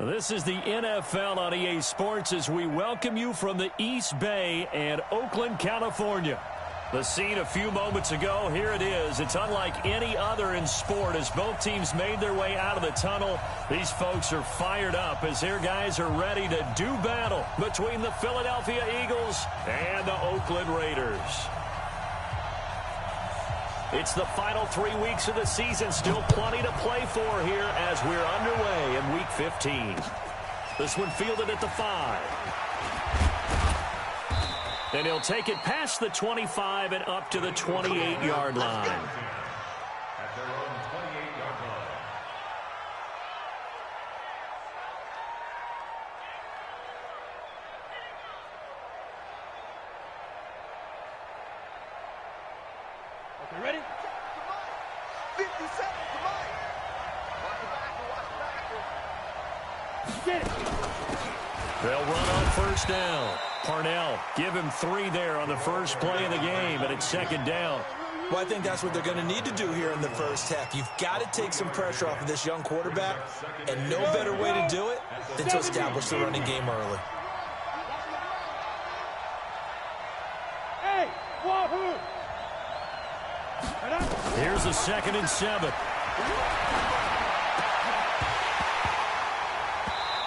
This is the NFL on EA Sports as we welcome you from the East Bay and Oakland, California. The scene a few moments ago, here it is. It's unlike any other in sport as both teams made their way out of the tunnel. These folks are fired up as their guys are ready to do battle between the Philadelphia Eagles and the Oakland Raiders. It's the final 3 weeks of the season. Still plenty to play for here as we're underway in Week 15. This one fielded at the 5. And he'll take it past the 25 and up to the 28-yard line. At their own 28-yard line. Okay, ready? 50 seconds, come on. Watch the back, watch the back. Get it. They'll run on first down. Parnell, give him 3 there on the first play of the game, and it's second down. Well, I think that's what they're going to need to do here in the first half. You've got to take some pressure off of this young quarterback, and no better way to do it than to establish the running game early. Hey, wahoo! Here's a 2nd and 7.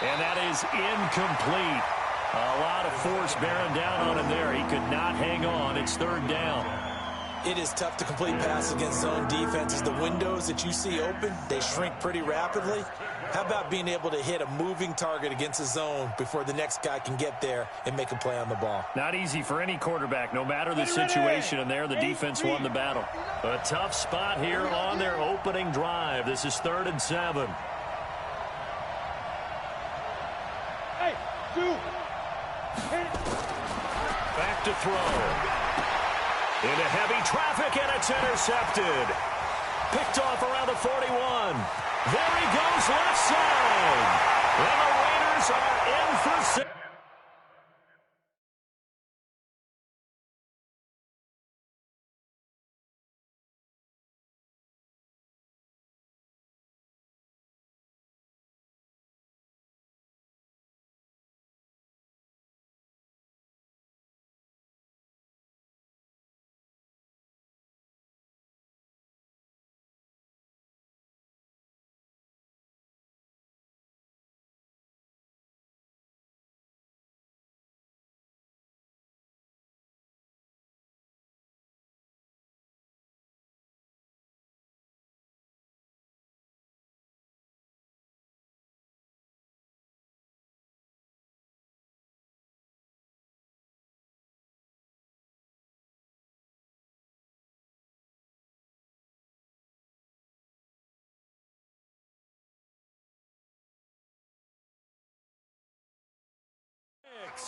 And that is incomplete. A lot of force bearing down on him there. He could not hang on. It's 3rd down. It is tough to complete passes against zone defenses. The windows that you see open, they shrink pretty rapidly. How about being able to hit a moving target against a zone before the next guy can get there and make a play on the ball? Not easy for any quarterback, no matter the situation. And there, the defense won the battle. A tough spot here on their opening drive. This is 3rd and 7. Hey, dude. Back to throw. Into heavy traffic, and it's intercepted. Picked off around the 41. There he goes, left side. And the Raiders are in for 6.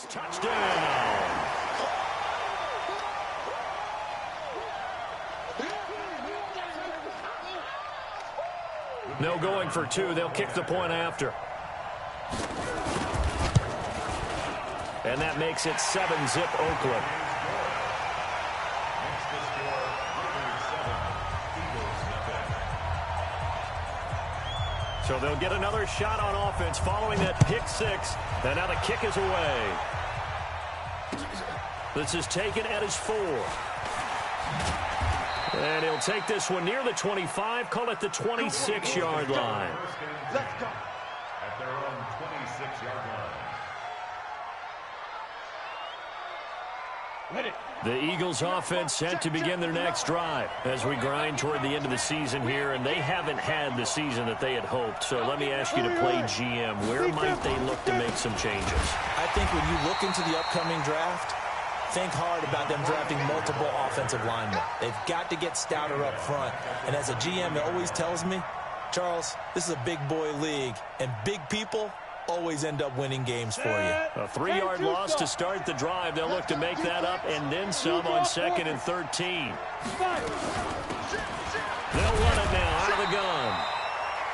Touchdown. No going for 2. They'll kick the point after. And that makes it 7-zip Oakland. So they'll get another shot on offense following that pick 6. And now the kick is away. This is taken at his 4. And he'll take this one near the 25. Call it the 26-yard line. Let's go. At their own 26-yard line. Ready. The Eagles offense set to begin their next drive as we grind toward the end of the season here, and they haven't had the season that they had hoped. So let me ask you to play GM. Where might they look to make some changes? I think when you look into the upcoming draft, think hard about them drafting multiple offensive linemen. They've got to get stouter up front. And as a GM, it always tells me, Charles, this is a big boy league, and big people always end up winning games for you. A 3-yard loss to start the drive. They'll look to make that up and then some on 2nd and 13. They'll run it now out of the gun.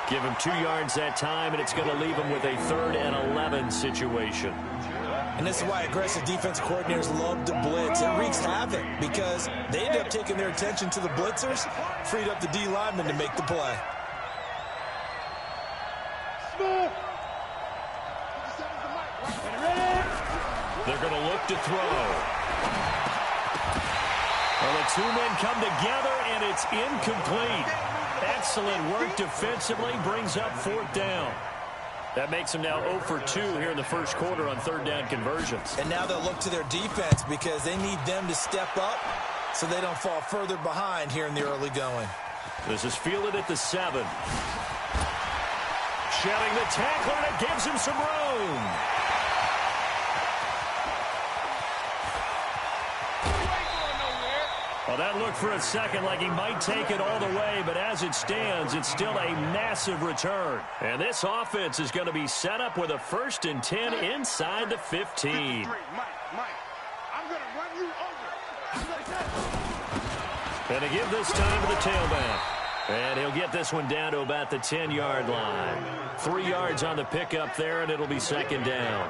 Give him 2 yards that time, and it's going to leave him with a 3rd and 11 situation. And this is why aggressive defensive coordinators love to blitz. It wreaks havoc because they end up taking their attention to the blitzers, freed up the D lineman to make the play. They're going to look to throw. Well, the two men come together, and it's incomplete. Excellent work defensively, brings up 4th down. That makes them now 0 for 2 here in the first quarter on 3rd down conversions. And now they'll look to their defense because they need them to step up so they don't fall further behind here in the early going. This is fielded at the 7. Shedding the tackler, and it gives him some room. Well, that looked for a second like he might take it all the way, but as it stands, it's still a massive return. And this offense is going to be set up with a 1st and 10 inside the 15. Mike, I'm going to run you over. And to give this time to the tailback. And he'll get this one down to about the 10-yard line. 3 yards on the pickup there, and it'll be 2nd down.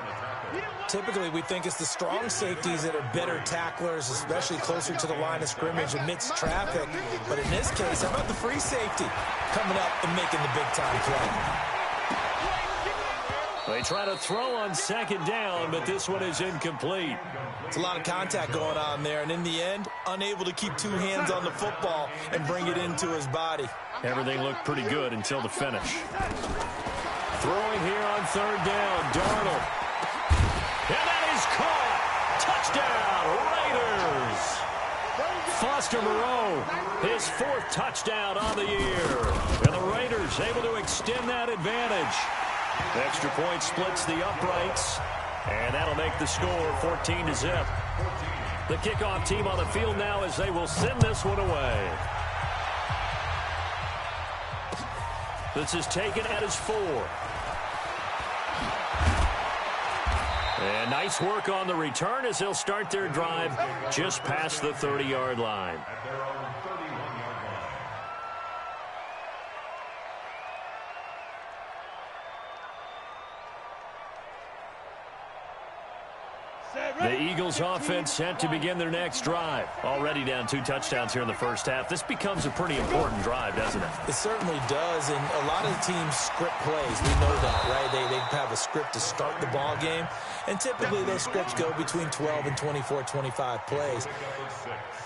Typically, we think it's the strong safeties that are better tacklers, especially closer to the line of scrimmage amidst traffic. But in this case, how about the free safety coming up and making the big-time play? They try to throw on 2nd down, but this one is incomplete. It's a lot of contact going on there, and in the end, unable to keep 2 hands on the football and bring it into his body. Everything looked pretty good until the finish. Throwing here on 3rd down, Darnold. And that is caught. Touchdown, Raiders. Foster Moreau, his 4th touchdown on the year. And the Raiders able to extend that advantage. The extra point splits the uprights. And that'll make the score 14-0. The kickoff team on the field now as they will send this one away. This is taken at his 4. And nice work on the return as they'll start their drive just past the 30-yard line. At their own 31-yard line. The Eagles offense set to begin their next drive. Already down 2 touchdowns here in the first half. This becomes a pretty important drive, doesn't it? It certainly does, and a lot of the teams script plays. We know that, right? They have a script to start the ball game, and typically those scripts go between 12 and 24, 25 plays.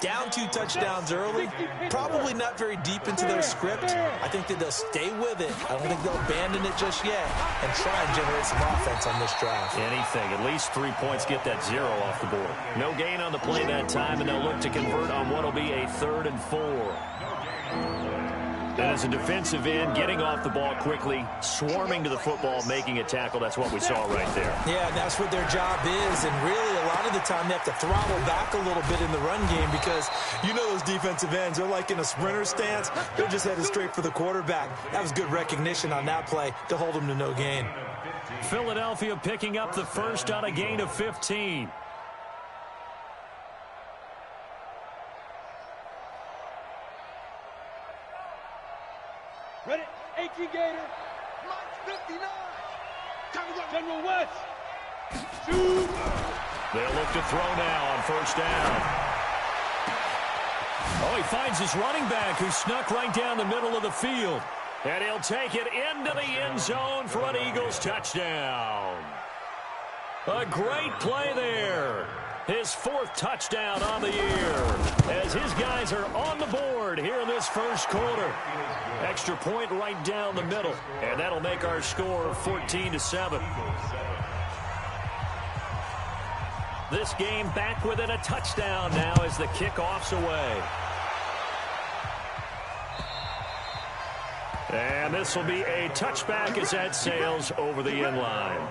Down 2 touchdowns early, probably not very deep into their script. I think that they'll stay with it. I don't think they'll abandon it just yet and try and generate some offense on this drive. Anything. At least 3 points, get that 0 off the board. No gain on the play that time, and they'll look to convert on what will be a 3rd and 4. And as a defensive end, getting off the ball quickly, swarming to the football, making a tackle, that's what we saw right there. Yeah, and that's what their job is, and really a lot of the time they have to throttle back a little bit in the run game because you know those defensive ends, they're like in a sprinter stance. They're just headed straight for the quarterback. That was good recognition on that play to hold them to no gain. Philadelphia picking up the 1st on a gain of 15. Ready? 18 Gator. Mike's 59. General West. Shoot. They'll look to throw now on 1st down. Oh, he finds his running back who snuck right down the middle of the field. And he'll take it into the end zone for an Eagles touchdown. A great play there. His 4th touchdown on the year as his guys are on the board here in this first quarter. Extra point right down the middle, and that'll make our score 14-7. This game back within a touchdown now as the kickoff's away. And this will be a touchback as that sails over the end line.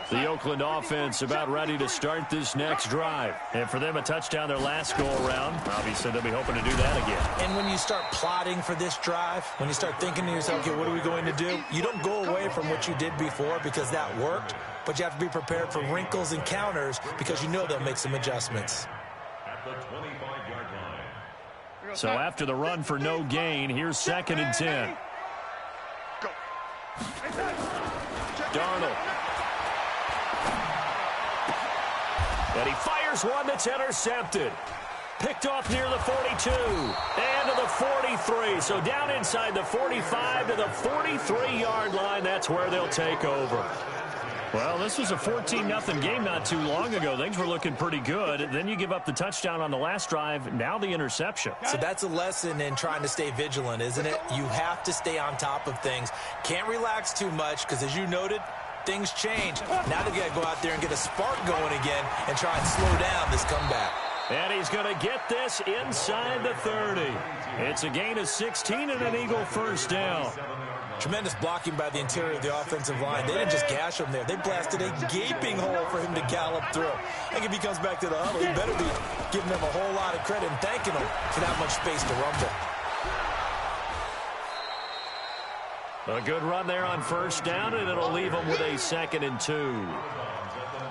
The Oakland offense about ready to start this next drive. And for them, a touchdown their last go-around. Obviously, they'll be hoping to do that again. And when you start plotting for this drive, when you start thinking to yourself, okay, what are we going to do? You don't go away from what you did before because that worked, but you have to be prepared for wrinkles and counters because you know they'll make some adjustments. At the 25-yard line. So after the run for no gain, here's 2nd and 10. Go. Darnold. And he fires one that's intercepted. Picked off near the 42 and to the 43. So down inside the 45 to the 43-yard line. That's where they'll take over. Well, this was a 14-0 game not too long ago. Things were looking pretty good. Then you give up the touchdown on the last drive. Now the interception. So that's a lesson in trying to stay vigilant, isn't it? You have to stay on top of things. Can't relax too much because, as you noted, things change. Now they've got to go out there and get a spark going again and try and slow down this comeback. And he's going to get this inside the 30. It's a gain of 16 and an Eagle first down. Tremendous blocking by the interior of the offensive line. They didn't just gash him there. They blasted a gaping hole for him to gallop through. I think if he comes back to the huddle, he better be giving them a whole lot of credit and thanking them for that much space to rumble. A good run there on first down, and it'll leave them with a 2nd and 2.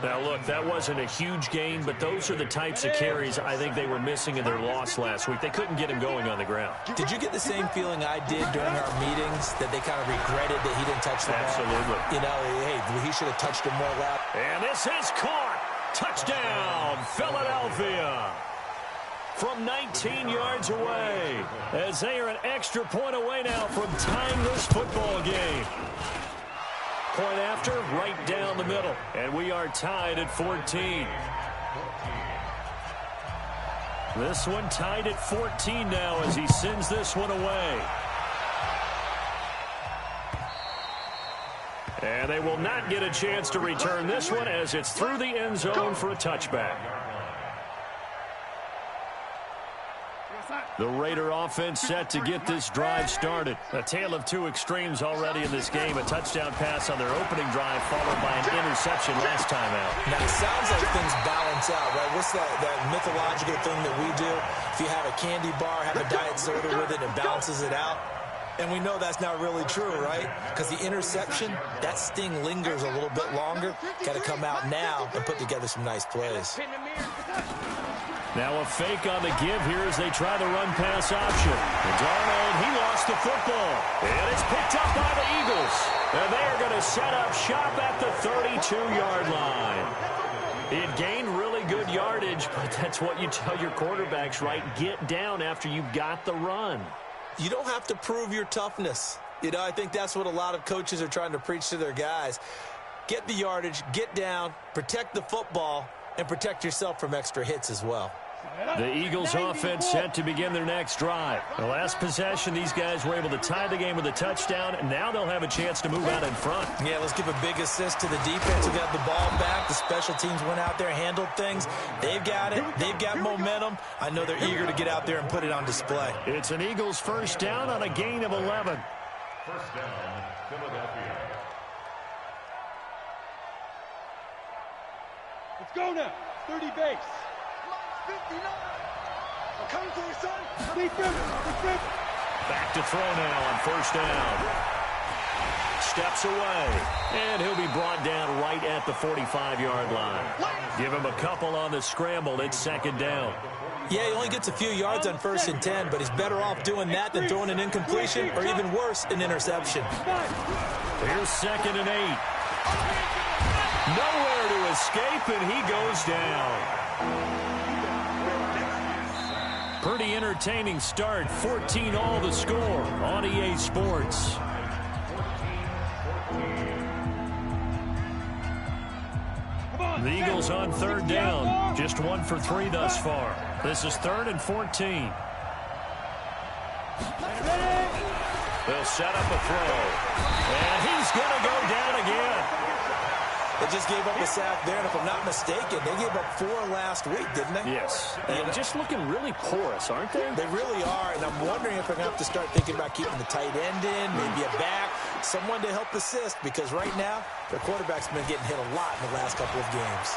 Now, look, that wasn't a huge gain, but those are the types of carries I think they were missing in their loss last week. They couldn't get him going on the ground. Did you get the same feeling I did during our meetings, that they kind of regretted that he didn't touch the ball? Absolutely. You know, hey, he should have touched him more loud. And this is caught. Touchdown, Philadelphia. From 19 yards away, as they are an extra point away now from tying this football game. Point after, right down the middle. And we are tied at 14. This one tied at 14 now as he sends this one away. And they will not get a chance to return this one as it's through the end zone for a touchback. The Raider offense set to get this drive started. A tale of two extremes already in this game. A touchdown pass on their opening drive followed by an interception last time out. Now, it sounds like things balance out, right? What's that mythological thing that we do? If you have a candy bar, have a diet soda with it, it balances it out. And we know that's not really true, right? Because the interception, that sting lingers a little bit longer. Got to come out now and put together some nice plays. Now a fake on the give here as they try the run-pass option. And Darnold, he lost the football. And it's picked up by the Eagles. And they are going to set up shop at the 32-yard line. It gained really good yardage, but that's what you tell your quarterbacks, right? Get down after you've got the run. You don't have to prove your toughness. You know, I think that's what a lot of coaches are trying to preach to their guys. Get the yardage, get down, protect the football, and protect yourself from extra hits as well. The Eagles offense set to begin their next drive. The last possession, these guys were able to tie the game with a touchdown, and now they'll have a chance to move out in front. Yeah, let's give a big assist to the defense who got the ball back. The special teams went out there, handled things. They've got it. They've got momentum. I know they're eager to get out there and put it on display. It's an Eagles first down on a gain of 11. First down, Philadelphia. Let's go now. 30 base. 59. I'm coming for you, son. Defense. Back to throw now on first down. Steps away. And he'll be brought down right at the 45-yard line. Give him a couple on the scramble. It's second down. Yeah, he only gets a few yards on 1st and 10, but he's better off doing that than throwing an incompletion or even worse, an interception. Here's 2nd and 8. Nowhere to escape, and he goes down. Pretty entertaining start. 14-all the score on EA Sports. The Eagles on 3rd down. Just 1 for 3 thus far. This is 3rd and 14. They'll set up a throw. And he's going to go down again. They just gave up a sack there, and if I'm not mistaken, they gave up 4 last week, didn't they? Yes. And just looking really porous, aren't they? They really are, and I'm wondering if they're going to have to start thinking about keeping the tight end in, maybe a back, someone to help assist, because right now, their quarterback's been getting hit a lot in the last couple of games.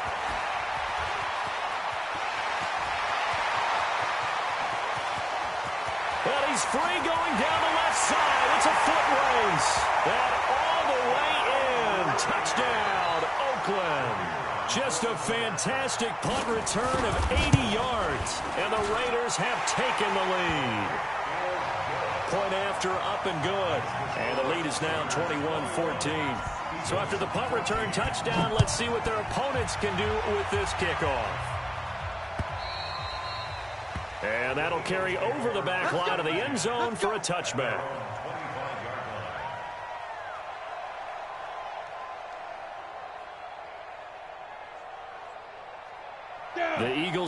Well, he's free going down the left side. It's a foot race. And all the way in. Touchdown, Oakland. Just a fantastic punt return of 80 yards. And the Raiders have taken the lead. Point after, up and good. And the lead is now 21-14. So after the punt return touchdown, let's see what their opponents can do with this kickoff. And that'll carry over the back line of the end zone for a touchback.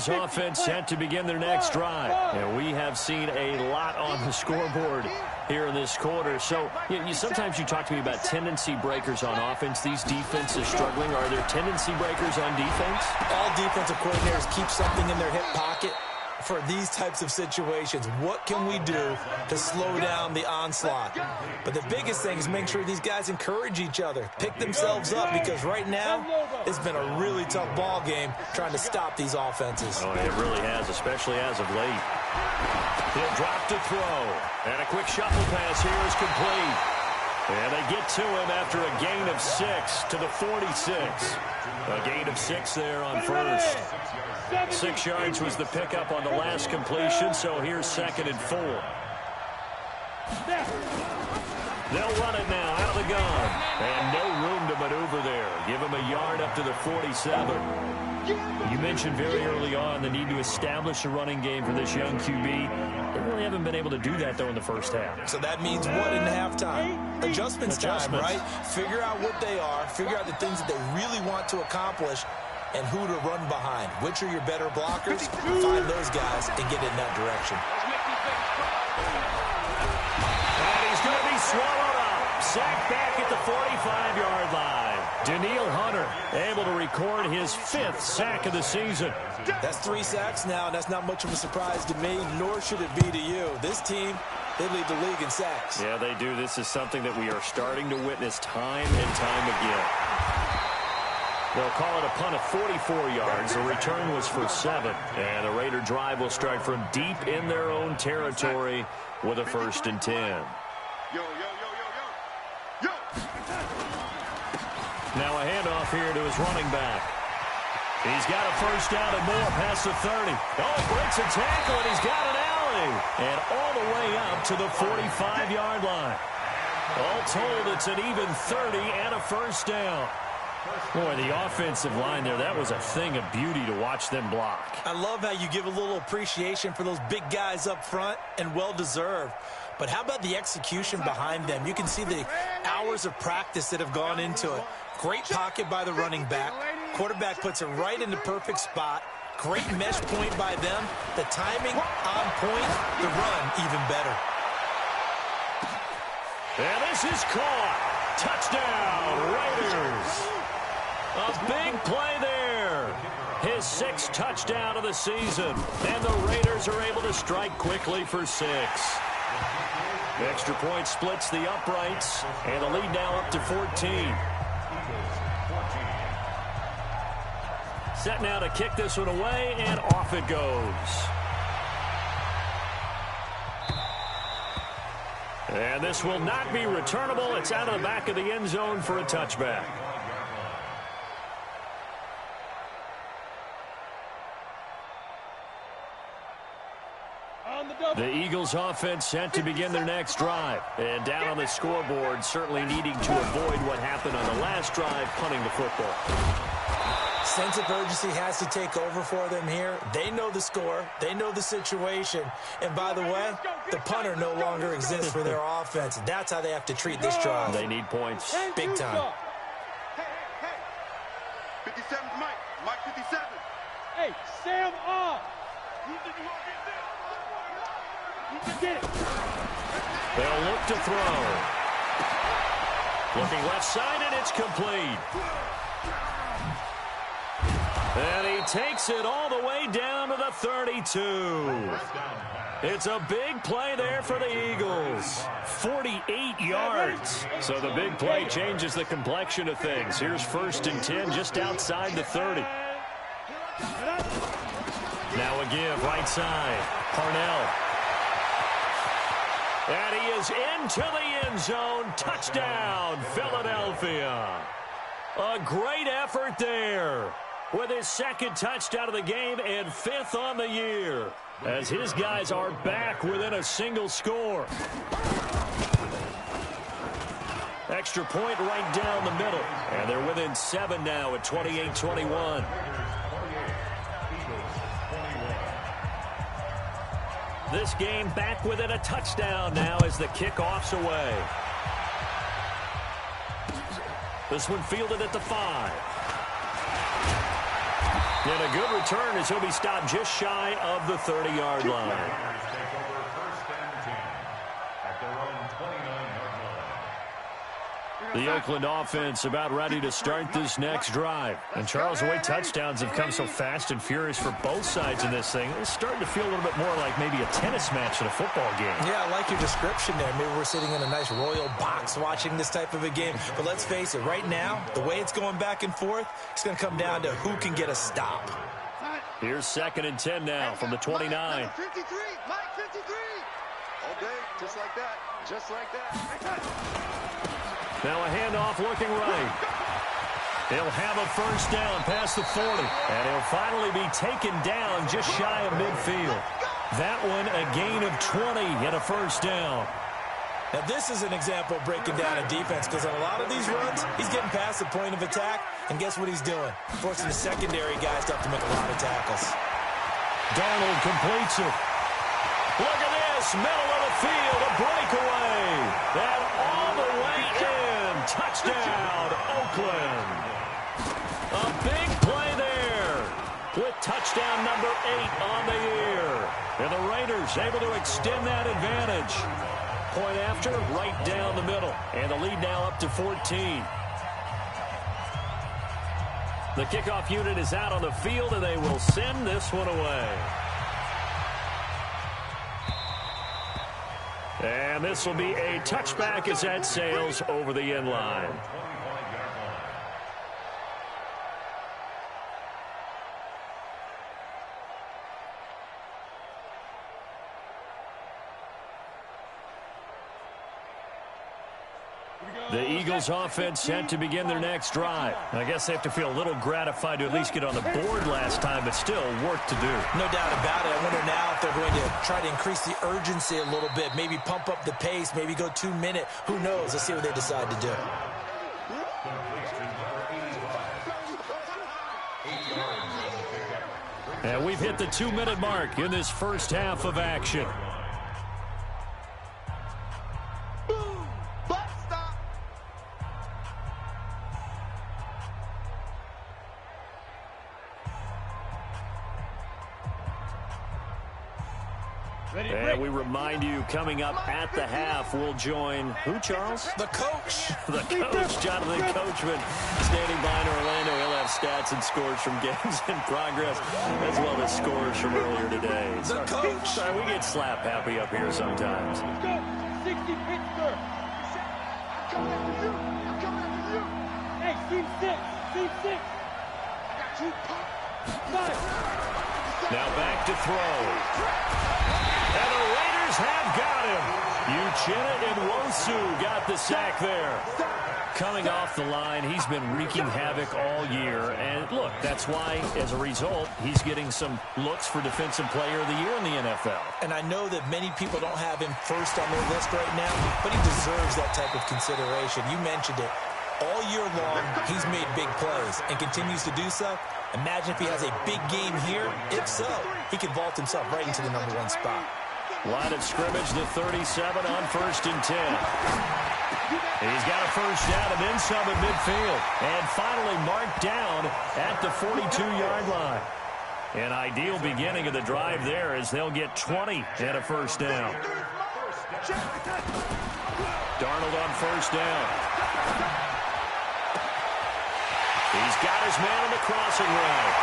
Eagles offense set to begin their next drive. And we have seen a lot on the scoreboard here in this quarter. So sometimes you talk to me about tendency breakers on offense. These defenses struggling. Are there tendency breakers on defense? All defensive coordinators keep something in their hip pocket for these types of situations. What can we do to slow down the onslaught? But the biggest thing is make sure these guys encourage each other, pick themselves up, because right now it's been a really tough ball game trying to stop these offenses. Oh, it really has, especially as of late. He'll drop to throw. And a quick shuffle pass here is complete. And they get to him after a gain of 6 to the 46. A gain of 6 there on first. 6 yards was the pickup on the last completion, so here's 2nd and 4. They'll run it now out of the gun. And no room to maneuver there. Give him a yard up to the 47. You mentioned very early on the need to establish a running game for this young QB. They really haven't been able to do that, though, in the first half. So that means what in halftime? Adjustments time, right? Figure out what they are, figure out the things that they really want to accomplish, and who to run behind. Which are your better blockers? Find those guys and get in that direction. And he's going to be swallowed up. Sacked back at the 45-yard line. Daniil Hunter able to record his 5th sack of the season. That's 3 sacks now, and that's not much of a surprise to me, nor should it be to you. This team, they lead the league in sacks. Yeah, they do. This is something that we are starting to witness time and time again. They'll call it a punt of 44 yards. The return was for 7. And the Raider drive will start from deep in their own territory with a 1st and 10. Now a handoff here to his running back. He's got a 1st down and more past the 30. Oh, breaks a tackle, and he's got an alley. And all the way up to the 45-yard line. All told, it's an even 30 and a 1st down. Boy, the offensive line there, that was a thing of beauty to watch them block. I love how you give a little appreciation for those big guys up front, and well-deserved. But how about the execution behind them? You can see the hours of practice that have gone into it. Great pocket by the running back. Quarterback puts it right in the perfect spot. Great mesh point by them. The timing on point. The run even better. And this is caught. Touchdown, Raiders. A big play there. His 6th touchdown of the season. And the Raiders are able to strike quickly for 6. Extra point splits the uprights. And the lead now up to 14. Set now to kick this one away, and off it goes. And this will not be returnable. It's out of the back of the end zone for a touchback. The Eagles offense set to begin their next drive. And down on the scoreboard, certainly needing to avoid what happened on the last drive, punting the football. Sense of urgency has to take over for them here. They know the score. They know the situation. And by the way, the punter no longer exists for their offense. That's how they have to treat this drive. They need points. Big time. Hey. 57, Mike 57. Hey, Sam off. You can get it. They'll look to throw. Looking left side, and it's complete. And he takes it all the way down to the 32. It's a big play there for the Eagles. 48 yards. So the big play changes the complexion of things. Here's 1st and 10 just outside the 30. Now a give right side. Parnell. And he is into the end zone. Touchdown, Philadelphia. A great effort there, with his 2nd touchdown of the game and 5th on the year, as his guys are back within a single score. Extra point right down the middle, and they're within 7 now at 28-21. This game back within a touchdown now as the kickoff's away. This one fielded at the 5. And a good return as he'll be stopped just shy of the 30-yard line. Raiders take over 1st and 10 at their own 29-yard line. The Oakland offense about ready to start this next drive. And Charles, the way touchdowns have come so fast and furious for both sides in this thing, it's starting to feel a little bit more like maybe a tennis match in a football game. Yeah, I like your description there. Maybe we're sitting in a nice royal box watching this type of a game. But let's face it, right now, the way it's going back and forth, it's going to come down to who can get a stop. Here's 2nd and 10 now from the 29. Mike 53, Mike 53. All day, just like that, just like that. Now a handoff looking right. He'll have a first down past the 40. And he'll finally be taken down just shy of midfield. That one a gain of 20 and a first down. Now this is an example of breaking down a defense, because on a lot of these runs, he's getting past the point of attack, and guess what he's doing? Forcing the secondary guys to have to make a lot of tackles. Darnold completes it. Look at this, middle of the field, a breakaway. And all the way in. Touchdown, Oakland. A big play there with touchdown number 8 on the year. And the Raiders able to extend that advantage. Point after, right down the middle. And the lead now up to 14. The kickoff unit is out on the field, and they will send this one away. And this will be a touchback as that sails over the end line. The Eagles offense set to begin their next drive. I guess they have to feel a little gratified to at least get on the board last time, but still work to do. No doubt about it. I wonder now if they're going to try to increase the urgency a little bit, maybe pump up the pace, maybe go 2-minute. Who knows? Let's see what they decide to do. And we've hit the 2-minute mark in this first half of action. And we remind you, coming up at the half, we'll join who, Charles? The coach. The coach, Jonathan Coachman, standing by in Orlando. He'll have stats and scores from games in progress, as well as scores from earlier today. The coach. Sorry, we get slap happy up here sometimes. Let's go. 60 Pittsburgh. I'm coming after you. I'm coming after you. Hey, team 6. Team 6. I got you, pop. Got it. Now back to throw. And the Raiders have got him. Uchenna Nwosu got the sack there. Coming off the line, he's been wreaking havoc all year. And look, that's why, as a result, he's getting some looks for Defensive Player of the Year in the NFL. And I know that many people don't have him first on their list right now, but he deserves that type of consideration. You mentioned it. All year long, he's made big plays and continues to do so. Imagine if he has a big game here. If so, he can vault himself right into the #1 spot. Line of scrimmage, the 37 on 1st and 10. He's got a first down and then some at midfield. And finally marked down at the 42-yard line. An ideal beginning of the drive there as they'll get 20 and a first down. Darnold on first down. He's got his man on the crossing route.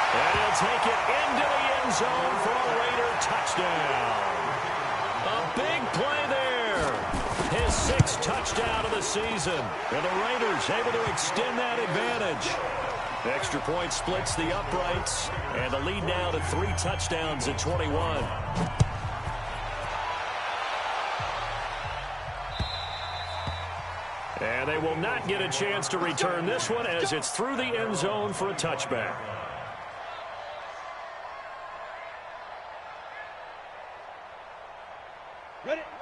And he'll take it into the end zone for a Raider touchdown. A big play there. His 6th touchdown of the season. And the Raiders able to extend that advantage. Extra point splits the uprights. And the lead now to 3 touchdowns at 21. And they will not get a chance to return this one as it's through the end zone for a touchback.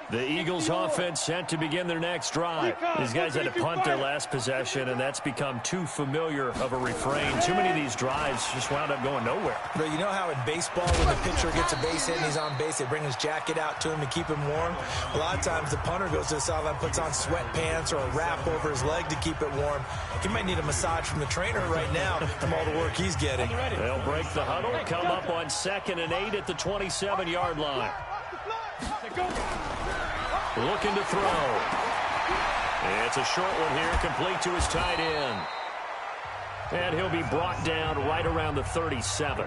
The Eagles offense set to begin their next drive. These guys had to punt their last possession, and that's become too familiar of a refrain. Too many of these drives just wound up going nowhere. But you know how in baseball, when the pitcher gets a base hit and he's on base, they bring his jacket out to him to keep him warm? A lot of times the punter goes to the sideline, puts on sweatpants or a wrap over his leg to keep it warm. He might need a massage from the trainer right now from all the work he's getting. They'll break the huddle, come up on 2nd and 8 at the 27-yard line. Looking to throw. It's a short one here, complete to his tight end. And he'll be brought down right around the 37.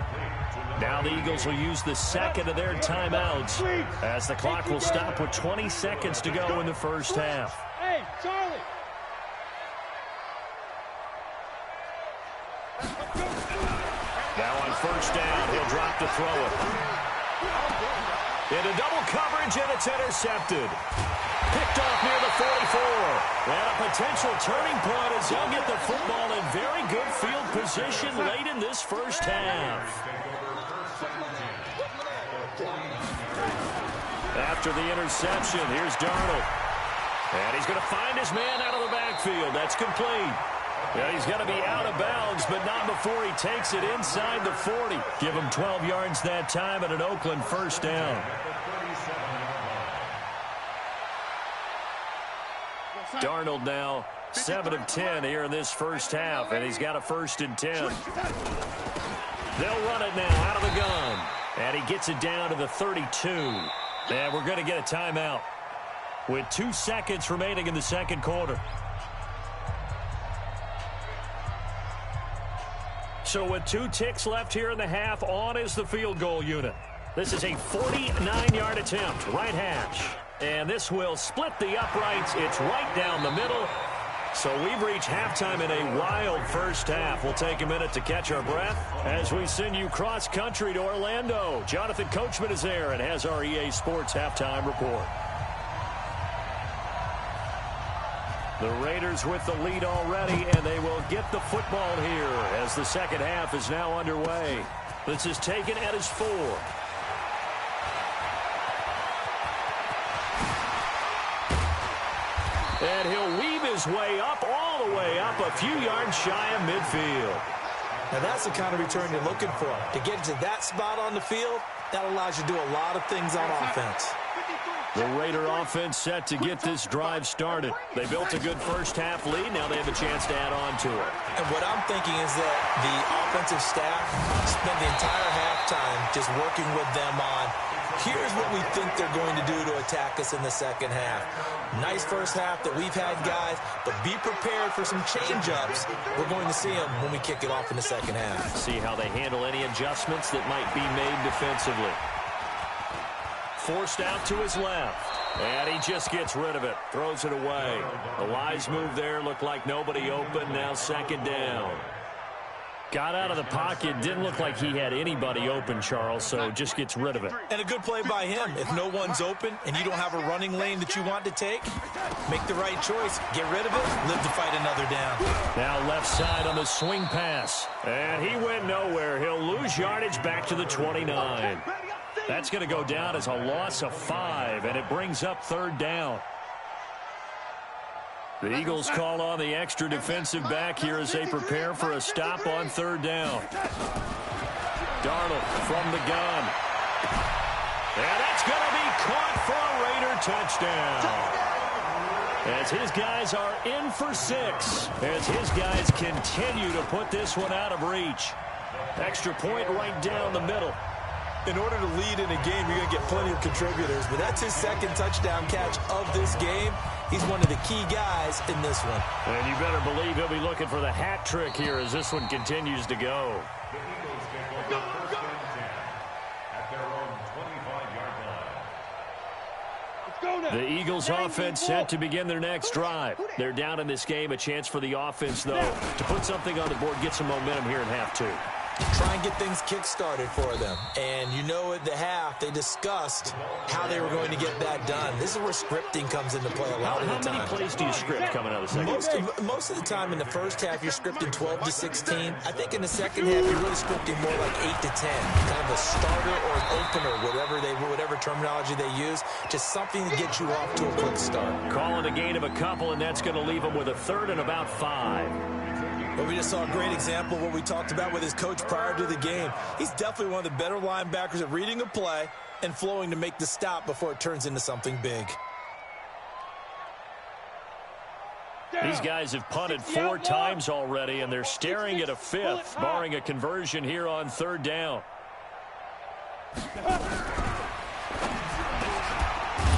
Now the Eagles will use the second of their timeouts as the clock will stop with 20 seconds to go in the first half. Hey, Charlie. Now on first down, he'll drop to throw it. Into double coverage, and it's intercepted. Picked off near the 44. And a potential turning point as he'll get the football in very good field position late in this first half. After the interception, here's Darnold. And he's going to find his man out of the backfield. That's complete. Yeah, he's got to be out of bounds, but not before he takes it inside the 40. Give him 12 yards that time at an Oakland first down. Darnold now 7 of 10 here in this first half, and he's got a 1st and 10. They'll run it now out of the gun, and he gets it down to the 32. And we're going to get a timeout with 2 seconds remaining in the second quarter. So with 2 ticks left here in the half, on is the field goal unit. This is a 49-yard attempt, right hash. And this will split the uprights. It's right down the middle. So we've reached halftime in a wild first half. We'll take a minute to catch our breath as we send you cross-country to Orlando. Jonathan Coachman is there and has our EA Sports halftime report. The Raiders with the lead already, and they will get the football here as the second half is now underway. This is taken at his 4. And he'll weave his way up, all the way up, a few yards shy of midfield. Now that's the kind of return you're looking for. To get to that spot on the field, that allows you to do a lot of things on offense. The Raider offense set to get this drive started. They built a good first half lead. Now they have a chance to add on to it. And what I'm thinking is that the offensive staff spent the entire halftime just working with them on, here's what we think they're going to do to attack us in the second half. Nice first half that we've had, guys, but be prepared for some change-ups. We're going to see them when we kick it off in the second half. See how they handle any adjustments that might be made defensively. Forced out to his left, and he just gets rid of it, throws it away. The wise move there, looked like nobody open, now second down. Got out of the pocket, didn't look like he had anybody open, Charles, so just gets rid of it. And a good play by him. If no one's open and you don't have a running lane that you want to take, make the right choice, get rid of it, live to fight another down. Now left side on the swing pass, and he went nowhere. He'll lose yardage back to the 29. That's going to go down as a loss of 5, and it brings up third down. The Eagles call on the extra defensive back here as they prepare for a stop on third down. Darnold from the gun. And that's going to be caught for a Raider touchdown. As his guys are in for 6. As his guys continue to put this one out of reach. Extra point right down the middle. In order to lead in a game, you're going to get plenty of contributors, but that's his second touchdown catch of this game. He's one of the key guys in this one. And you better believe he'll be looking for the hat trick here as this one continues to go. The Eagles offense set to begin their next drive. They're down in this game. A chance for the offense, though, to put something on the board, get some momentum here in half 2. Try and get things kick-started for them. And you know at the half, they discussed how they were going to get that done. This is where scripting comes into play a lot of the time. How many plays do you script coming out of the second half? Most of the time in the first half, you're scripting 12 to 16. I think in the second half, you're really scripting more like 8 to 10. Kind of a starter or an opener, whatever terminology they use. Just something to get you off to a quick start. Calling a gain of a couple, and that's going to leave him with a third and about 5. Well, we just saw a great example of what we talked about with his coach prior to the game. He's definitely one of the better linebackers at reading a play and flowing to make the stop before it turns into something big. These guys have punted 4 times already, and they're staring at a 5th, barring a conversion here on 3rd down. Going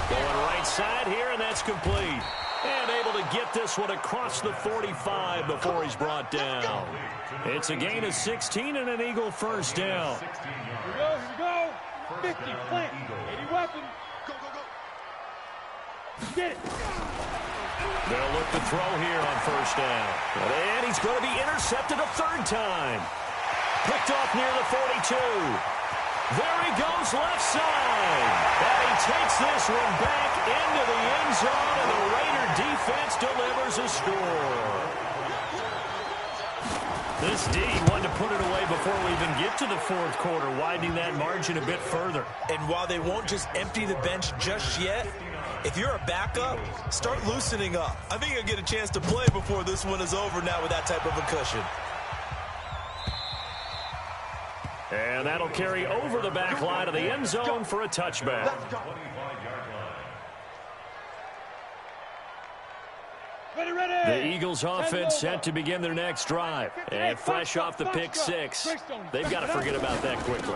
right side here, and that's complete. And able to get this one across the 45 before he's brought down. It's a gain of 16 and an Eagle first down. Here we go. 50, plant, 80 weapon. Go, go, go. Get it. They'll look to throw here on first down. And he's going to be intercepted a 3rd time. Picked off near the 42. There he goes left side. And he takes this one back into the end zone, and the Raider defense delivers a score. This D wanted to put it away before we even get to the 4th quarter, widening that margin a bit further. And while they won't just empty the bench just yet, if you're a backup, start loosening up. I think you'll get a chance to play before this one is over now with that type of a cushion. And that'll carry over the back line of the end zone for a touchback. The Eagles offense set to begin their next drive. And fresh off the pick 6, they've got to forget about that quickly.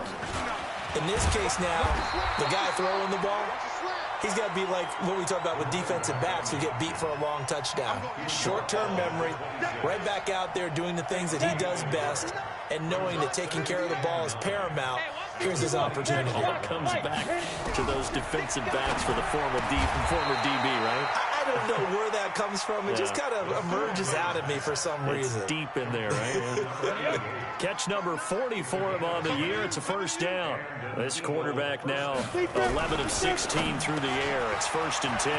In this case now, the guy throwing the ball, he's got to be like what we talk about with defensive backs who get beat for a long touchdown. Short-term memory, right back out there doing the things that he does best, and knowing that taking care of the ball is paramount. Here's his opportunity. All comes back to those defensive backs for the former DB, right? I don't know where that comes from. It just kind of emerges out of me for some reason. It's deep in there, right? Yeah. Catch number 40 for him on the year. It's a first down. This quarterback now 11 of 16 through the air. It's 1st and 10.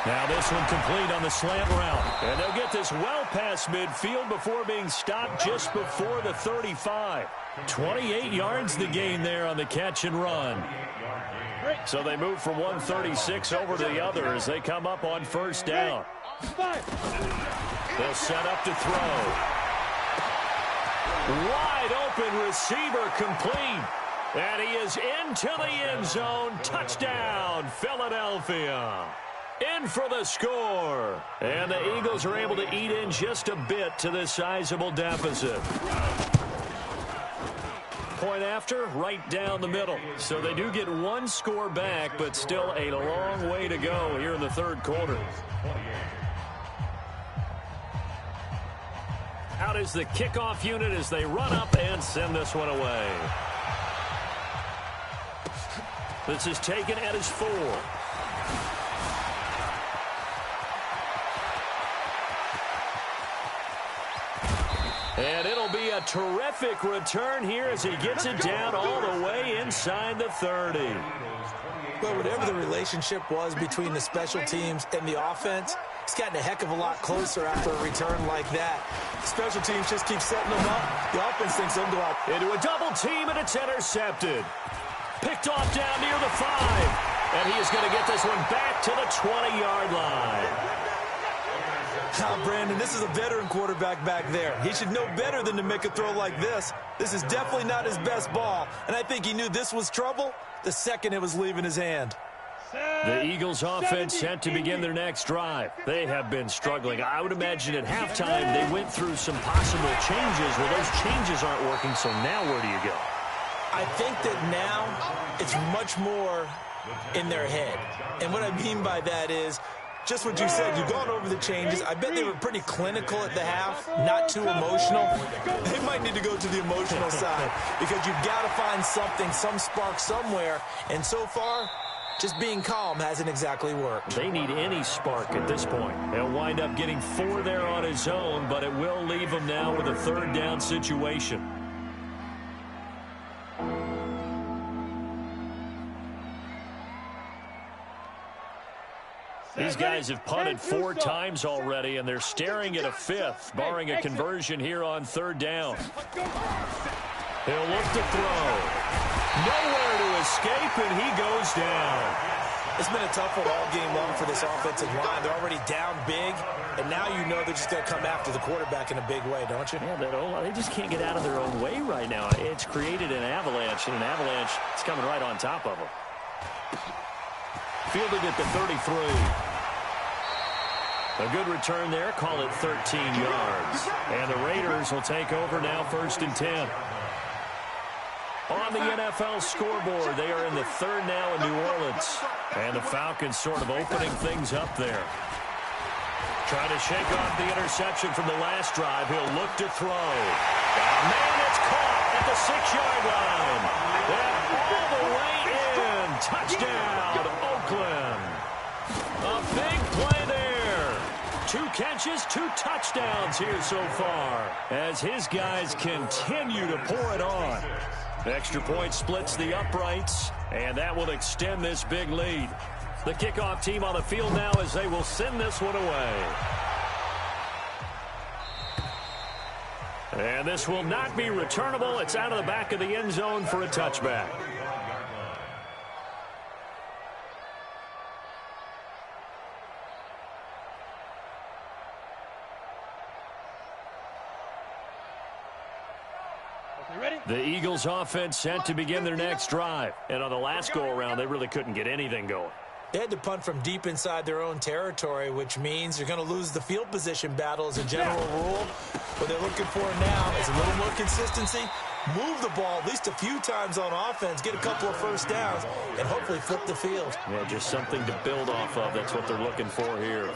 Now this one complete on the slant route. And they'll get this well past midfield before being stopped just before the 35. 28 yards the gain there on the catch and run. So they move from 136 over to the other as they come up on first down. They'll set up to throw. Wide open receiver complete. And he is into the end zone. Touchdown, Philadelphia. In for the score. And the Eagles are able to eat in just a bit to this sizable deficit. Point after, right down the middle. So they do get 1 score back, but still a long way to go here in the 3rd quarter. Out is the kickoff unit as they run up and send this one away. This is taken at his 4. And it'll be a terrific return here as he gets it down all the way inside the 30. Well, whatever the relationship was between the special teams and the offense, it's gotten a heck of a lot closer after a return like that. The special teams just keep setting them up. The offense thinks they'll go out. Into a double team, and it's intercepted. Picked off down near the 5. And he is going to get this one back to the 20-yard line. Now, Brandon, this is a veteran quarterback back there. He should know better than to make a throw like this. This is definitely not his best ball, and I think he knew this was trouble the second it was leaving his hand. The Eagles offense set to begin their next drive. They have been struggling. I would imagine at halftime they went through some possible changes where those changes aren't working, so now where do you go? I think that now it's much more in their head. And what I mean by that is just what you said. You've gone over the changes. I bet they were pretty clinical at the half, not too emotional. They might need to go to the emotional side because you've got to find something, some spark somewhere. And so far, just being calm hasn't exactly worked. They need any spark at this point. He'll wind up getting 4 there on his own, but it will leave him now with a 3rd down situation. These guys have punted 4 times already, and they're staring at a 5th, barring a conversion here on 3rd down. He'll look to throw. Nowhere to escape, and he goes down. It's been a tough one all game long for this offensive line. They're already down big, and now you know they're just going to come after the quarterback in a big way, don't you? Yeah, they just can't get out of their own way right now. It's created an avalanche, and an avalanche is coming right on top of them. Fielded at the 33. A good return there. Call it 13 yards. And the Raiders will take over now, 1st and 10. On the NFL scoreboard, they are in the 3rd now in New Orleans. And the Falcons sort of opening things up there. Trying to shake off the interception from the last drive. He'll look to throw. Man, it's caught at the 6-yard line. And all the way in. Touchdown, Oakland. A big play there. 2 catches, 2 touchdowns here so far, as his guys continue to pour it on. Extra point splits the uprights, and that will extend this big lead. The kickoff team on the field now as they will send this one away. And this will not be returnable. It's out of the back of the end zone for a touchback. The Eagles offense set to begin their next drive. And on the last go-around, they really couldn't get anything going. They had to punt from deep inside their own territory, which means you're going to lose the field position battle as a general rule. What they're looking for now is a little more consistency, move the ball at least a few times on offense, get a couple of first downs, and hopefully flip the field. Yeah, just something to build off of. That's what they're looking for here.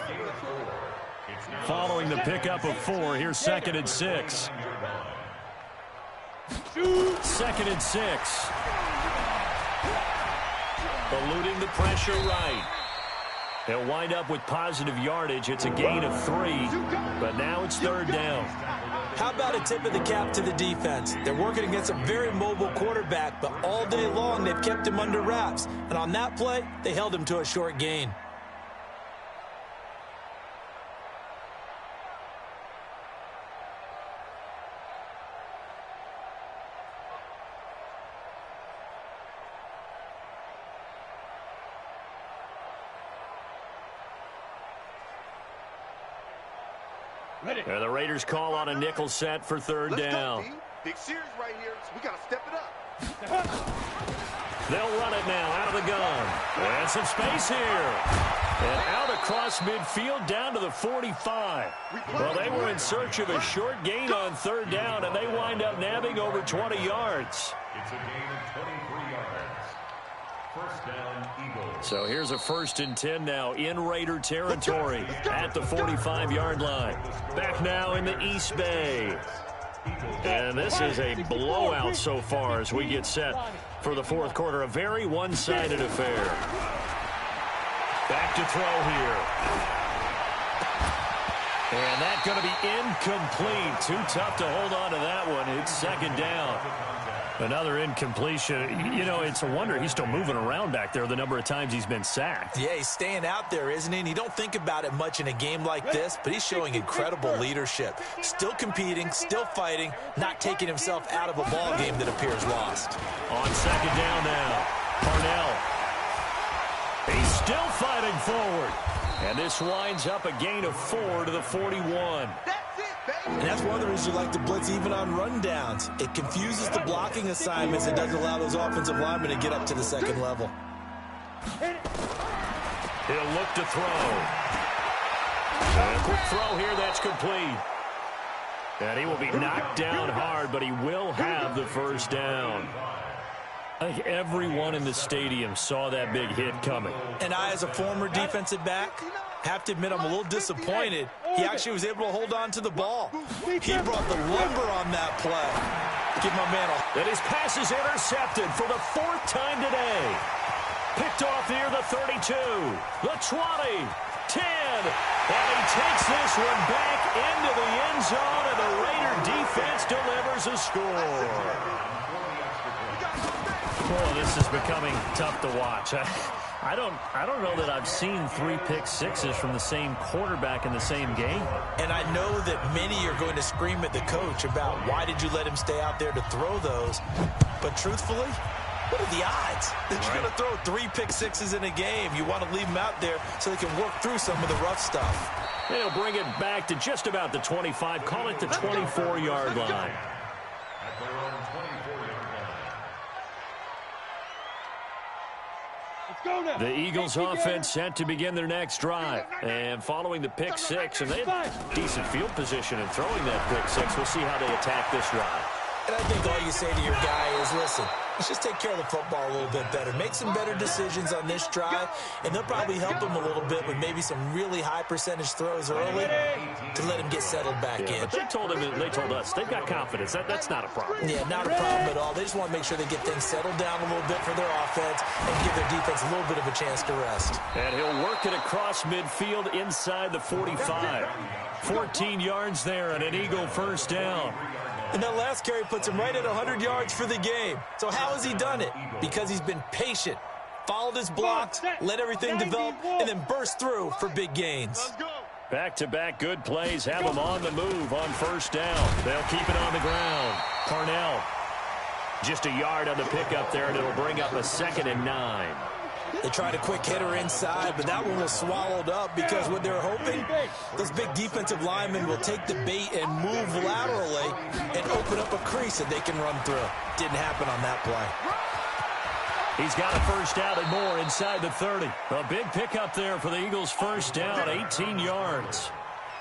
Following the pickup of 4, here's 2nd and 6. 2nd and 6. Eluding the pressure right. They'll wind up with positive yardage. It's a gain of 3, but now it's 3rd down. How about a tip of the cap to the defense? They're working against a very mobile quarterback, but all day long they've kept him under wraps. And on that play, they held him to a short gain. And the Raiders call on a nickel set for 3rd down. Big series right here, so we got to step it up. They'll run it now out of the gun. And some space here. And out across midfield down to the 45. Well, they were in search of a short gain on 3rd down, and they wind up nabbing over 20 yards. It's a gain of 23 yards. 1st down, Eagles. So here's a 1st and 10 now in Raider territory at the 45-yard line. Back now in the East Bay. And this is a blowout so far as we get set for the 4th quarter. A very one-sided affair. Back to throw here. And that's going to be incomplete. Too tough to hold on to that one. It's 2nd down. Another incompletion. You know, it's a wonder he's still moving around back there the number of times he's been sacked. Yeah, he's staying out there, isn't he? And you don't think about it much in a game like this, but he's showing incredible leadership. Still competing, still fighting, not taking himself out of a ball game that appears lost. On 2nd down now, Parnell. He's still fighting forward. And this winds up a gain of 4 to the 41. And that's one of the reasons you like to blitz even on rundowns. It confuses the blocking assignments. It doesn't allow those offensive linemen to get up to the 2nd level. He'll look to throw. And a quick throw here, that's complete. And he will be knocked down hard, but he will have the 1st down. I think everyone in the stadium saw that big hit coming. And I, as a former defensive back, have to admit I'm a little disappointed. He actually was able to hold on to the ball. He brought the lumber on that play. Give my man a... And his pass is intercepted for the 4th time today. Picked off near the 32, the 20, 10. And he takes this one back into the end zone, and the Raider defense delivers a score. Boy, this is becoming tough to watch. I don't know that I've seen 3 pick-sixes from the same quarterback in the same game. And I know that many are going to scream at the coach about why did you let him stay out there to throw those. But truthfully, What are the odds that you're going to throw 3 pick sixes in a game? You want to leave them out there so they can work through some of the rough stuff. And he'll bring it back to just about the 25. Call it the 24-yard line. At their own 24-yard line. The Eagles offense set to begin their next drive. And following the pick six, and they have decent field position in throwing that pick six. We'll see how they attack this drive. And I think all you say to your guy is, listen, let's just take care of the football a little bit better. Make some better decisions on this drive, and they'll probably help him a little bit with maybe some really high percentage throws early to let him get settled back in. But they told us, they've got confidence. That's not a problem. Yeah, not a problem at all. They just want to make sure they get things settled down a little bit for their offense and give their defense a little bit of a chance to rest. And he'll work it across midfield inside the 45. 14 yards there and an Eagle first down. And that last carry puts him right at 100 yards for the game. So how has he done it? Because he's been patient, followed his blocks, let everything develop, and then burst through for big gains. Back-to-back good plays have him on the move on first down. They'll keep it on the ground. Parnell, just a yard on the pickup there, and it'll bring up a 2nd and 9. They tried a quick hitter inside, but that one was swallowed up because what they're hoping, those big defensive linemen will take the bait and move laterally and open up a crease that they can run through. Didn't happen on that play. He's got a first down and more inside the 30. A big pickup there for the Eagles' first down, 18 yards.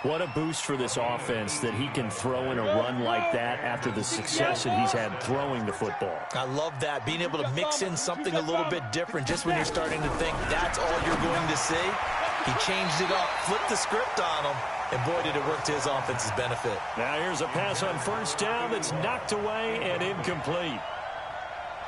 What a boost for this offense that he can throw in a run like that after the success that he's had throwing the football. I love that, being able to mix in something a little bit different just when you're starting to think that's all you're going to see. He changed it up, flipped the script on him, and boy, did it work to his offense's benefit. Now here's a pass on first down that's knocked away and incomplete.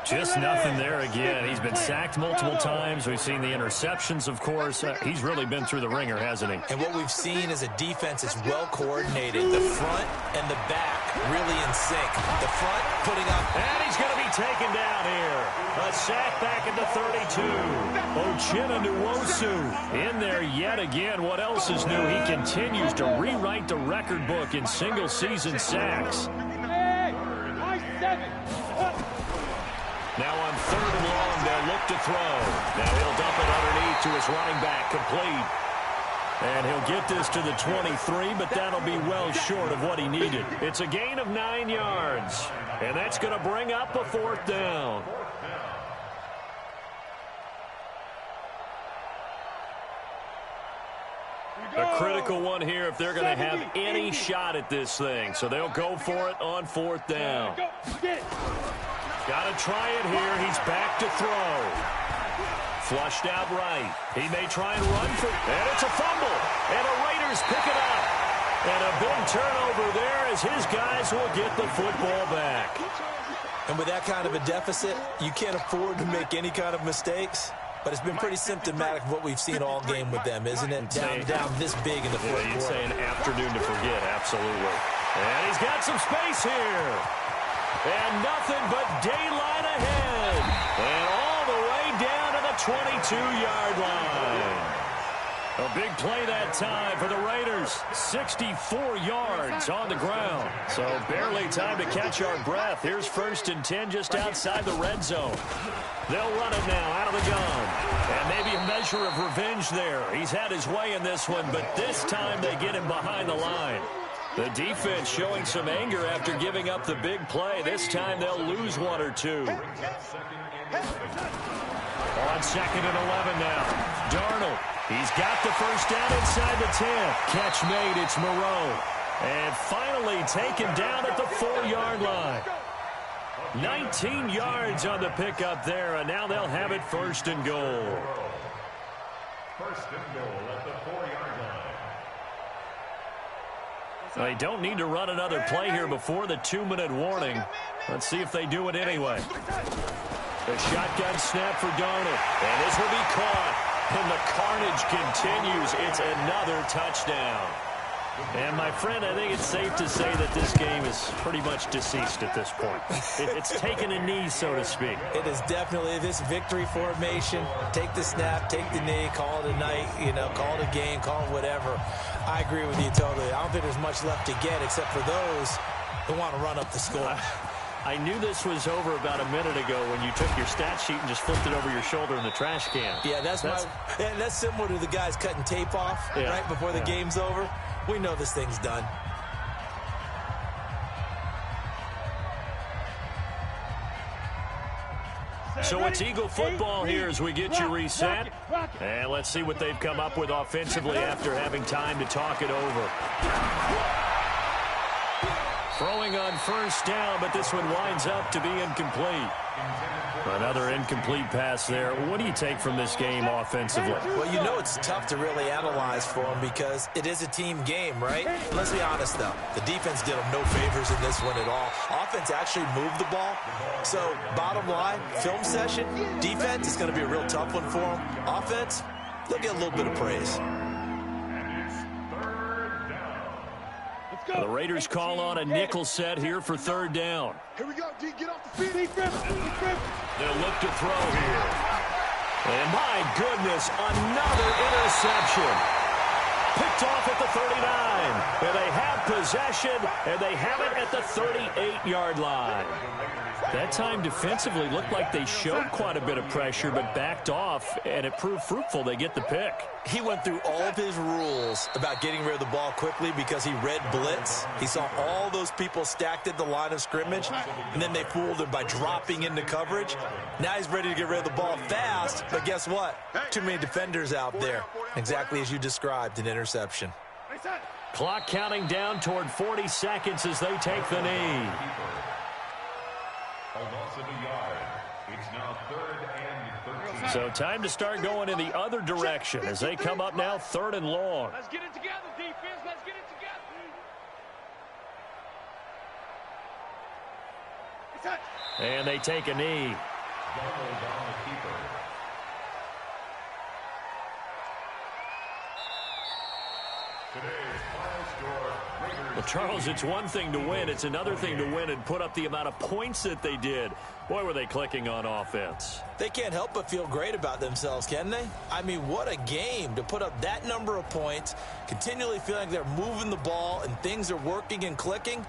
Just nothing there again. He's been sacked multiple times. We've seen the interceptions, of course. He's really been through the ringer, hasn't he? And what we've seen is a defense that's well coordinated. The front and the back really in sync. The front putting up. And he's going to be taken down here. A sack back at the 32. Ochena Nwosu in there yet again. What else is new? He continues to rewrite the record book in single-season sacks. Now on 3rd and long, they'll look to throw. Now he'll dump it underneath to his running back, complete. And he'll get this to the 23, but that'll be well short of what he needed. It's a gain of 9 yards, and that's going to bring up a 4th down. A critical one here if they're going to have any shot at this thing. So they'll go for it on 4th down. Got to try it here. He's back to throw. Flushed out right. He may try and run for it. And it's a fumble. And the Raiders pick it up. And a big turnover there as his guys will get the football back. And with that kind of a deficit, you can't afford to make any kind of mistakes. But it's been pretty symptomatic of what we've seen all game with them, isn't it? Down this big in the fourth quarter. You'd say an afternoon to forget, absolutely. And he's got some space here. And nothing but daylight ahead. And all the way down to the 22-yard line. A big play that time for the Raiders. 64 yards on the ground. So barely time to catch our breath. Here's 1st and 10 just outside the red zone. They'll run it now out of the gun. And maybe a measure of revenge there. He's had his way in this one, but this time they get him behind the line. The defense showing some anger after giving up the big play. This time they'll lose 1 or 2. On 2nd and 11 now. Darnold. He's got the first down inside the 10. Catch made. It's Moreau. And finally taken down at the 4-yard line. 19 yards on the pickup there, and now they'll have it 1st and goal. 1st and goal at the 4-yard line. They don't need to run another play here before the 2-minute warning. Let's see if they do it anyway. The shotgun snap for Darnold. And this will be caught. And the carnage continues. It's another touchdown. And, my friend, I think it's safe to say that this game is pretty much deceased at this point. It's taken a knee, so to speak. It is definitely this victory formation. Take the snap, take the knee, call it a night, call it a game, call it whatever. I agree with you totally. I don't think there's much left to get except for those who want to run up the score. I knew this was over about a minute ago when you took your stat sheet and just flipped it over your shoulder in the trash can. Yeah, that's similar to the guys cutting tape off right before the game's over. We know this thing's done. So it's Eagle football here as we get you reset. And let's see what they've come up with offensively after having time to talk it over. Throwing on first down, but this one winds up to be incomplete. Another incomplete pass there. What do you take from this game offensively? Well, you know it's tough to really analyze for them because it is a team game, right? Let's be honest, though. The defense did them no favors in this one at all. Offense actually moved the ball. So, bottom line, film session, defense is going to be a real tough one for them. Offense, they'll get a little bit of praise. The Raiders call on a nickel set here for third down. Here we go, D. Get off the field. They'll look to throw here. And my goodness, another interception. Picked off at the 39. And they have possession, and they have it at the 38-yard line. That time defensively looked like they showed quite a bit of pressure, but backed off, and it proved fruitful. They get the pick. He went through all of his rules about getting rid of the ball quickly because he read blitz. He saw all those people stacked at the line of scrimmage, and then they fooled him by dropping into coverage. Now he's ready to get rid of the ball fast, but guess what? Too many defenders out there. Exactly as you described, an interception. Clock counting down toward 40 seconds as they take the knee. A loss of a yard. It's now 3rd and 13. So time to start going in the other direction as they come up now 3rd and long. Let's get it together, defense. Let's get it together. And they take a knee. Doubled on the keeper. Today's final score, Raiders. Well, Charles, it's one thing to win. It's another thing to win and put up the amount of points that they did. Boy, were they clicking on offense. They can't help but feel great about themselves, can they? I mean, what a game to put up that number of points, continually feeling like they're moving the ball and things are working and clicking.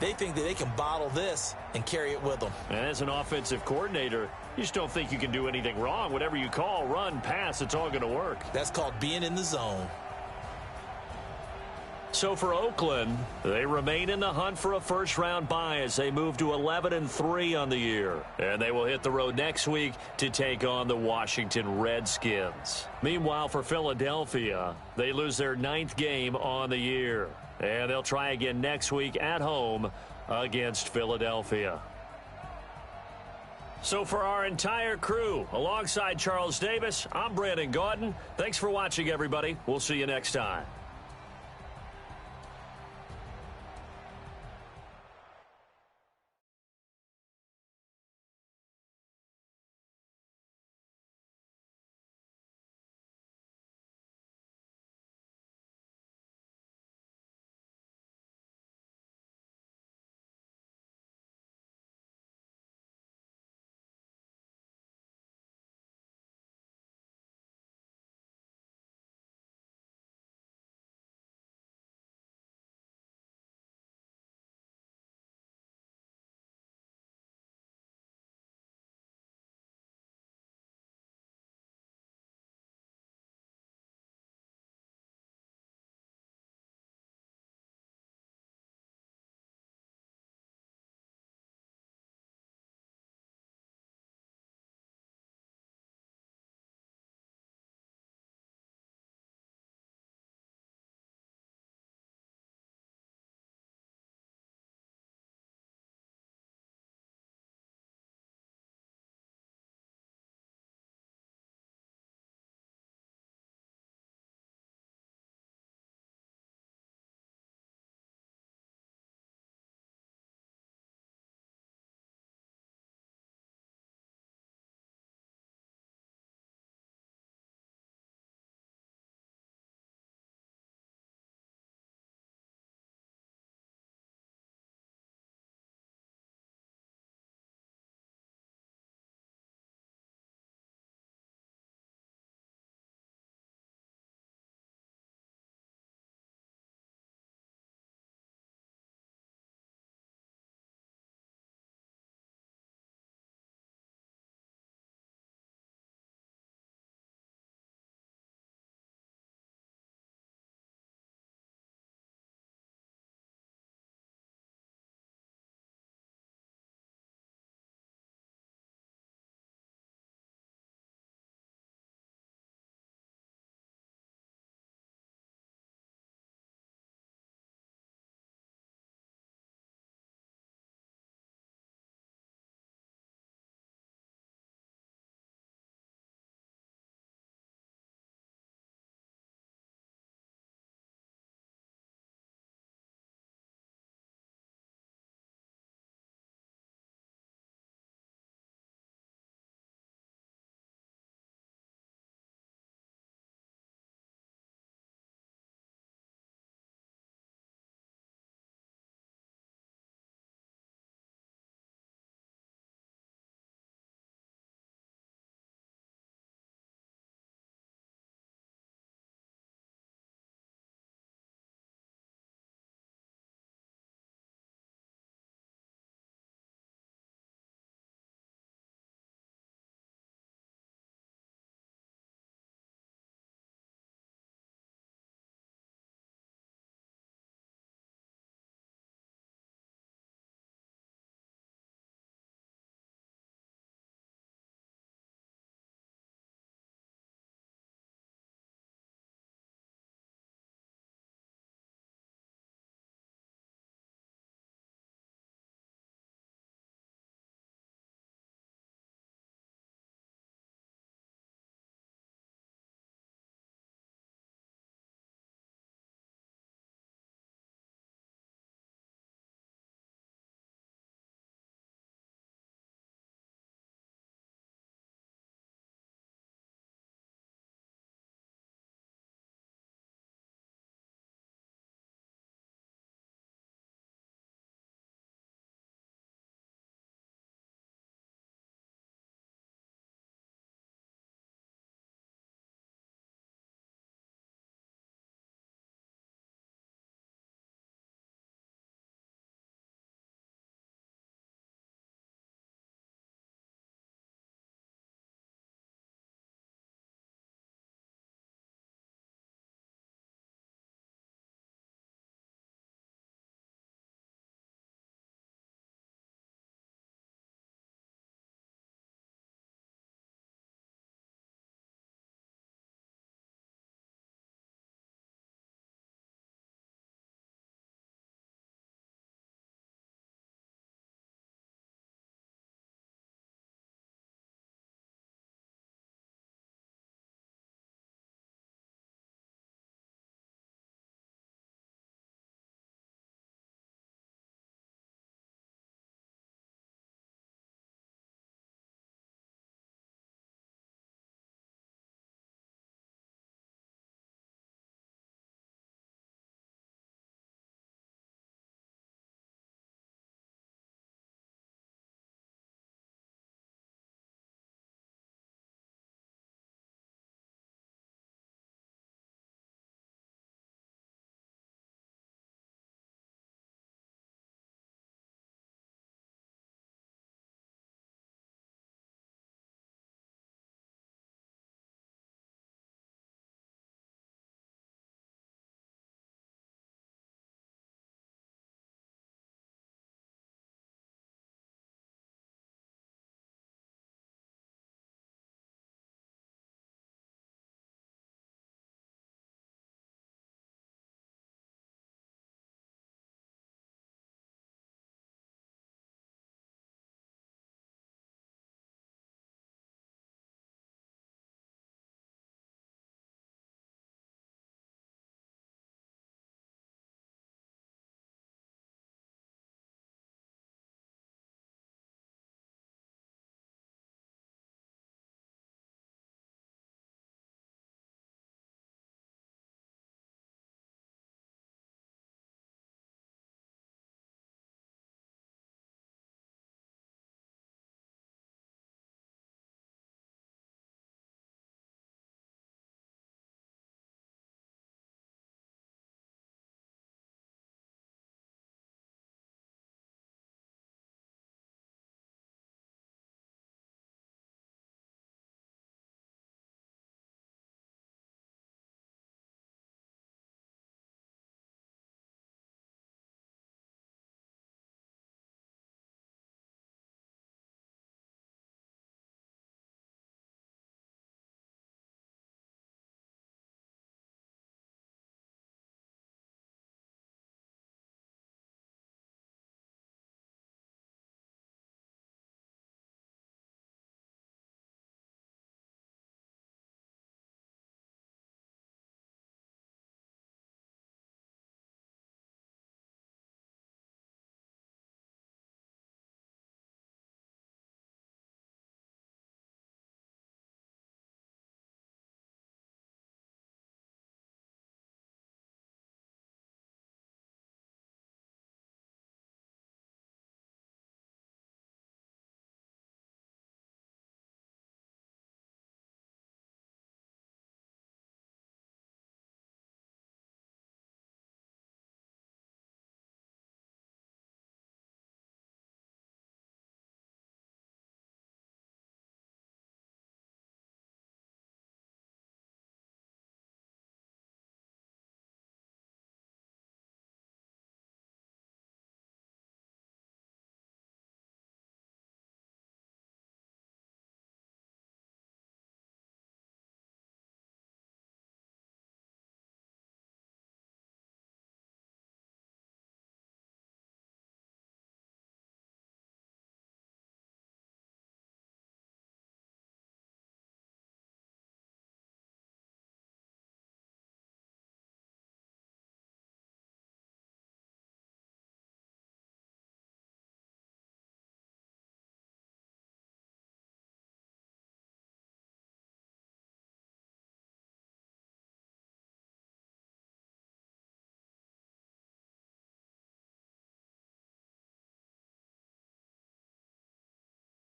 They think that they can bottle this and carry it with them. And as an offensive coordinator, you just don't think you can do anything wrong. Whatever you call, run, pass, it's all going to work. That's called being in the zone. So for Oakland, they remain in the hunt for a first-round bye as they move to 11-3 on the year. And they will hit the road next week to take on the Washington Redskins. Meanwhile, for Philadelphia, they lose their 9th game on the year. And they'll try again next week at home against Philadelphia. So for our entire crew, alongside Charles Davis, I'm Brandon Gaudin. Thanks for watching, everybody. We'll see you next time.